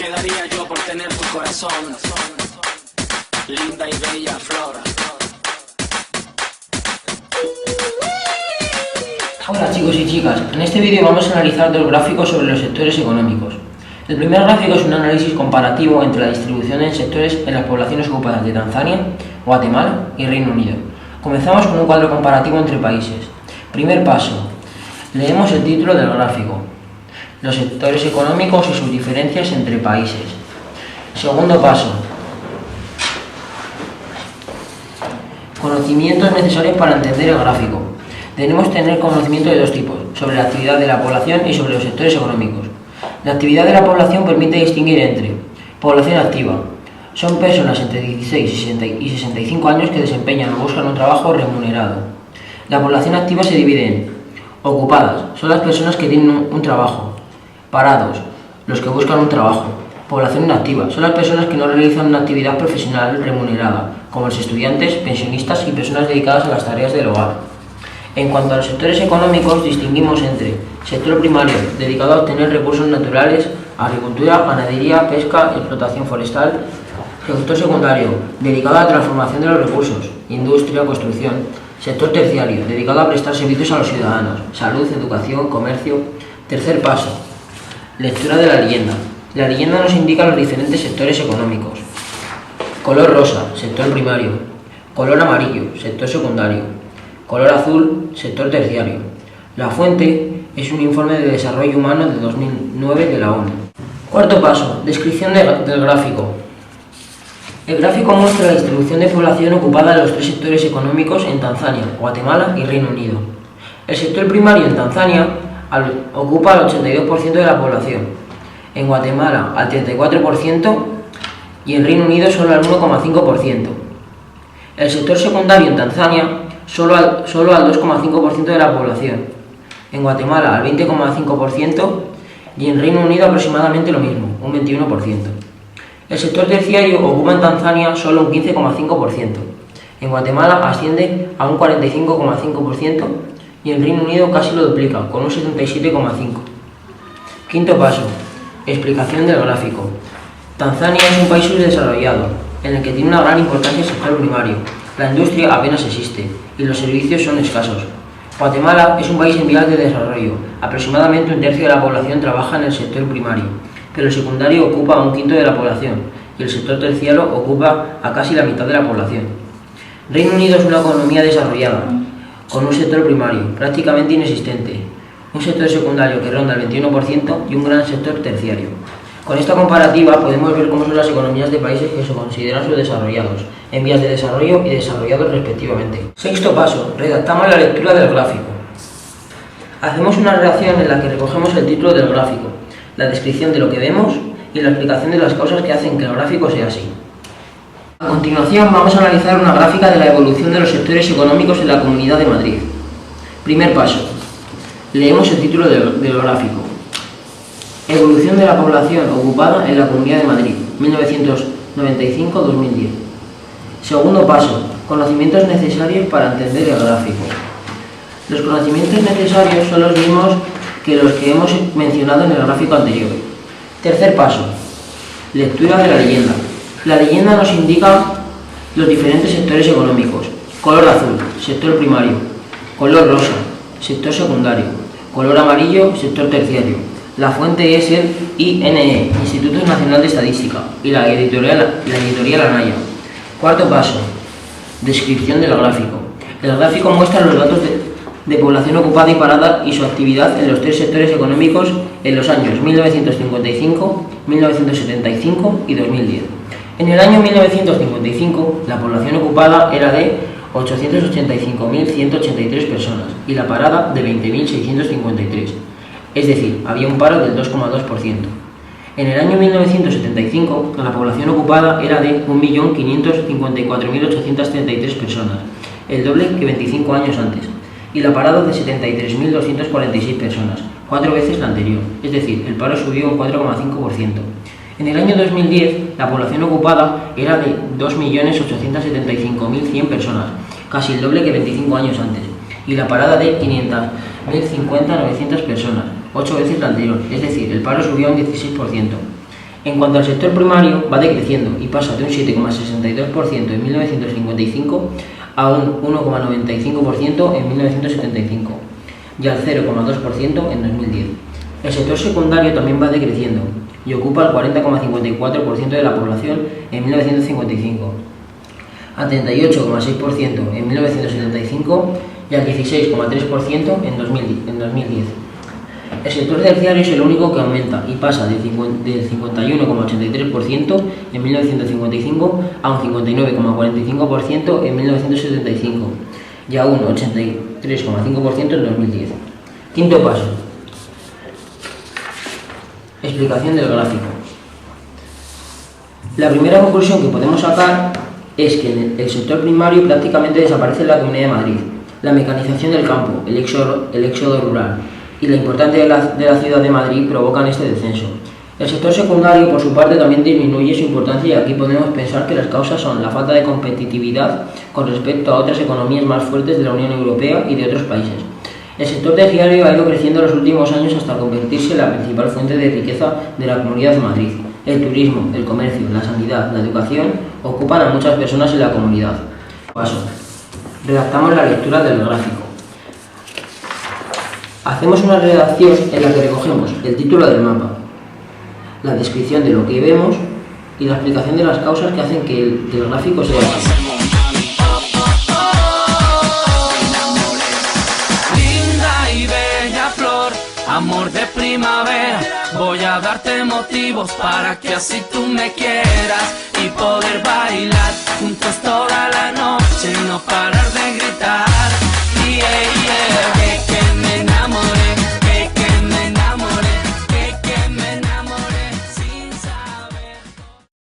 ¿Qué daría yo por tener tu corazón? Linda y bella flor. Hola chicos y chicas, en este vídeo vamos a analizar dos gráficos sobre los sectores económicos. El primer gráfico es un análisis comparativo entre la distribución en sectores en las poblaciones ocupadas de Tanzania, Guatemala y Reino Unido. Comenzamos con un cuadro comparativo entre países. Primer paso, leemos el título del gráfico, los sectores económicos y sus diferencias entre países. Segundo paso, conocimientos necesarios para entender el gráfico. Debemos tener conocimiento de dos tipos, sobre la actividad de la población y sobre los sectores económicos. La actividad de la población permite distinguir entre población activa. Son personas entre 16 y 65 años que desempeñan o buscan un trabajo remunerado. La población activa se divide en ocupadas, son las personas que tienen un trabajo. Parados, los que buscan un trabajo. Población inactiva, son las personas que no realizan una actividad profesional remunerada, como los estudiantes, pensionistas y personas dedicadas a las tareas del hogar. En cuanto a los sectores económicos, distinguimos entre sector primario, dedicado a obtener recursos naturales, agricultura, ganadería, pesca, explotación forestal. Sector secundario, dedicado a la transformación de los recursos, industria, construcción. Sector terciario, dedicado a prestar servicios a los ciudadanos, salud, educación, comercio. Tercer paso, lectura de la leyenda. La leyenda nos indica los diferentes sectores económicos. Color rosa, sector primario. Color amarillo, sector secundario. Color azul, sector terciario. La fuente es un informe de desarrollo humano de 2009 de la ONU. Cuarto paso, descripción del gráfico. El gráfico muestra la distribución de población ocupada en los tres sectores económicos en Tanzania, Guatemala y Reino Unido. El sector primario en Tanzania ocupa el 82% de la población, en Guatemala al 34% y en Reino Unido solo al 1,5%. El sector secundario en Tanzania solo al 2,5% de la población, en Guatemala al 20,5% y en Reino Unido aproximadamente lo mismo, un 21%. El sector terciario ocupa en Tanzania solo un 15,5%, en Guatemala asciende a un 45,5% y en Reino Unido casi lo duplica, con un 77,5%. Quinto paso, explicación del gráfico. Tanzania es un país subdesarrollado, en el que tiene una gran importancia el sector primario. La industria apenas existe y los servicios son escasos. Guatemala es un país en vías de desarrollo. Aproximadamente un tercio de la población trabaja en el sector primario, pero el secundario ocupa un quinto de la población y el sector terciario ocupa a casi la mitad de la población. Reino Unido es una economía desarrollada, con un sector primario prácticamente inexistente, un sector secundario que ronda el 21% y un gran sector terciario. Con esta comparativa podemos ver cómo son las economías de países que se consideran subdesarrollados, en vías de desarrollo y desarrollados respectivamente. Sexto paso, redactamos la lectura del gráfico. Hacemos una redacción en la que recogemos el título del gráfico, la descripción de lo que vemos y la explicación de las causas que hacen que el gráfico sea así. A continuación vamos a analizar una gráfica de la evolución de los sectores económicos en la Comunidad de Madrid. Primer paso, leemos el título del gráfico. Evolución de la población ocupada en la Comunidad de Madrid, 1995-2010. Segundo paso, conocimientos necesarios para entender el gráfico. Los conocimientos necesarios son los mismos que los que hemos mencionado en el gráfico anterior. Tercer paso, lectura de la leyenda. La leyenda nos indica los diferentes sectores económicos. Color azul, sector primario. Color rosa, sector secundario. Color amarillo, sector terciario. La fuente es el INE, Instituto Nacional de Estadística, y la editorial Anaya. Cuarto paso, descripción del gráfico. El gráfico muestra los datos de población ocupada y parada y su actividad en los tres sectores económicos en los años 1955, 1975 y 2010. En el año 1955, la población ocupada era de 885.183 personas y la parada de 20.653. Es decir, había un paro del 2,2%. En el año 1975, la población ocupada era de 1.554.833 personas, el doble que 25 años antes, y la parada de 73.246 personas, 4 veces la anterior, es decir, el paro subió un 4,5%. En el año 2010, la población ocupada era de 2.875.100 personas, casi el doble que 25 años antes, y la parada de 500.050.900 personas, 8 veces la anterior, es decir, el paro subió un 16%. En cuanto al sector primario, va decreciendo y pasa de un 7,62% en 1955 a un 1,95% en 1975 y al 0,2% en 2010. El sector secundario también va decreciendo y ocupa el 40,54% de la población en 1955, a 38,6% en 1975 y al 16,3% en 2010. El sector terciario es el único que aumenta y pasa del 51,83% en 1955 a un 59,45% en 1975 y a un 83,5% en 2010. Quinto paso. Explicación del gráfico. La primera conclusión que podemos sacar es que en el sector primario prácticamente desaparece en la Comunidad de Madrid. La mecanización del campo, el éxodo rural y la importancia de la ciudad de Madrid provocan este descenso. El sector secundario, por su parte, también disminuye su importancia y aquí podemos pensar que las causas son la falta de competitividad con respecto a otras economías más fuertes de la Unión Europea y de otros países. El sector terciario ha ido creciendo en los últimos años hasta convertirse en la principal fuente de riqueza de la Comunidad de Madrid. El turismo, el comercio, la sanidad, la educación ocupan a muchas personas en la comunidad. Paso. Redactamos la lectura del gráfico. Hacemos una redacción en la que recogemos el título del mapa, la descripción de lo que vemos y la explicación de las causas que hacen que el gráfico sea así. Linda y bella flor, amor de primavera, voy a darte motivos para que así tú me quieras y poder bailar juntos toda la noche y no parar de gritar. Yeah, yeah, que me enamoré.